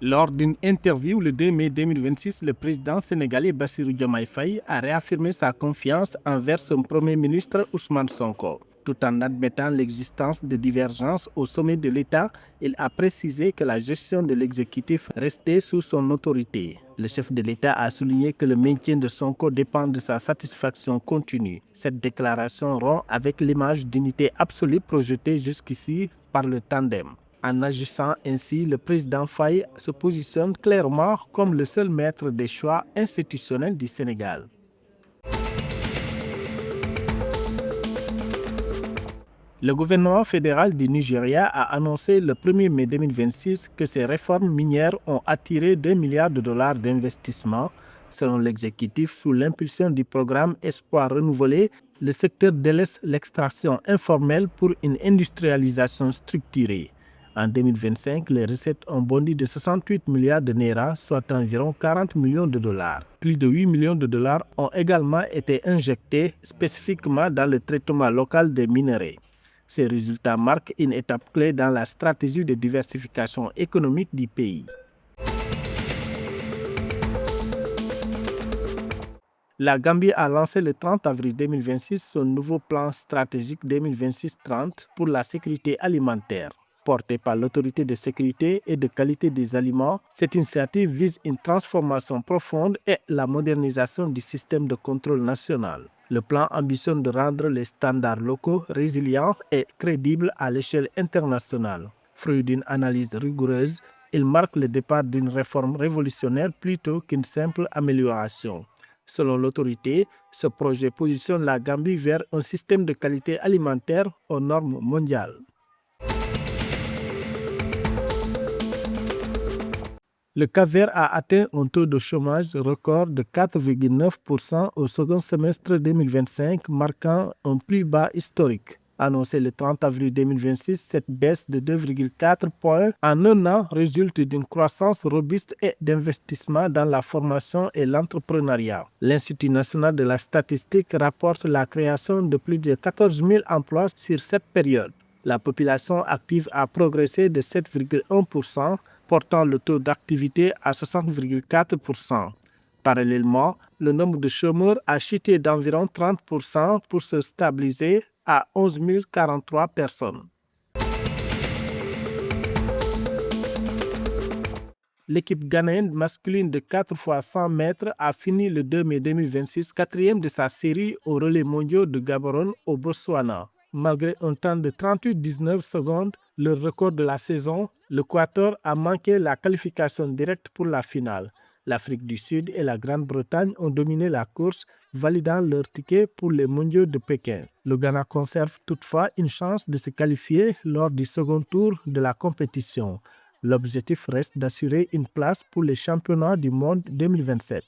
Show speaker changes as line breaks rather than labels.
Lors d'une interview le 2 mai 2026, le président sénégalais Bassirou Diomaye Faye a réaffirmé sa confiance envers son premier ministre Ousmane Sonko. Tout en admettant l'existence de divergences au sommet de l'État, il a précisé que la gestion de l'exécutif restait sous son autorité. Le chef de l'État a souligné que le maintien de Sonko dépend de sa satisfaction continue. Cette déclaration rompt avec l'image d'unité absolue projetée jusqu'ici par le tandem. En agissant ainsi, le président Faye se positionne clairement comme le seul maître des choix institutionnels du Sénégal. Le gouvernement fédéral du Nigeria a annoncé le 1er mai 2026 que ces réformes minières ont attiré 2 milliards de dollars d'investissement. Selon l'exécutif, sous l'impulsion du programme Espoir renouvelé, le secteur délaisse l'extraction informelle pour une industrialisation structurée. En 2025, les recettes ont bondi de 68 milliards de naira, soit environ 40 millions de dollars. Plus de 8 millions de dollars ont également été injectés spécifiquement dans le traitement local des minerais. Ces résultats marquent une étape clé dans la stratégie de diversification économique du pays. La Gambie a lancé le 30 avril 2026 son nouveau plan stratégique 2026-30 pour la sécurité alimentaire. Portée par l'Autorité de sécurité et de qualité des aliments, cette initiative vise une transformation profonde et la modernisation du système de contrôle national. Le plan ambitionne de rendre les standards locaux résilients et crédibles à l'échelle internationale. Fruit d'une analyse rigoureuse, il marque le départ d'une réforme révolutionnaire plutôt qu'une simple amélioration. Selon l'autorité, ce projet positionne la Gambie vers un système de qualité alimentaire aux normes mondiales. Le Cap-Vert a atteint un taux de chômage record de 4,9% au second semestre 2025, marquant un plus bas historique. Annoncé le 30 avril 2026, cette baisse de 2,4 points en un an résulte d'une croissance robuste et d'investissement dans la formation et l'entrepreneuriat. L'Institut national de la statistique rapporte la création de plus de 14 000 emplois sur cette période. La population active a progressé de 7,1%, portant le taux d'activité à 60,4%. Parallèlement, le nombre de chômeurs a chuté d'environ 30% pour se stabiliser à 11 043 personnes. L'équipe ghanéenne masculine de 4 x 100 mètres a fini le 2 mai 2026 quatrième de sa série aux relais mondiaux de Gaborone au Botswana. Malgré un temps de 38,19 secondes, le record de la saison, l'Équateur a manqué la qualification directe pour la finale. L'Afrique du Sud et la Grande-Bretagne ont dominé la course, validant leur ticket pour les mondiaux de Pékin. Le Ghana conserve toutefois une chance de se qualifier lors du second tour de la compétition. L'objectif reste d'assurer une place pour les championnats du monde 2027.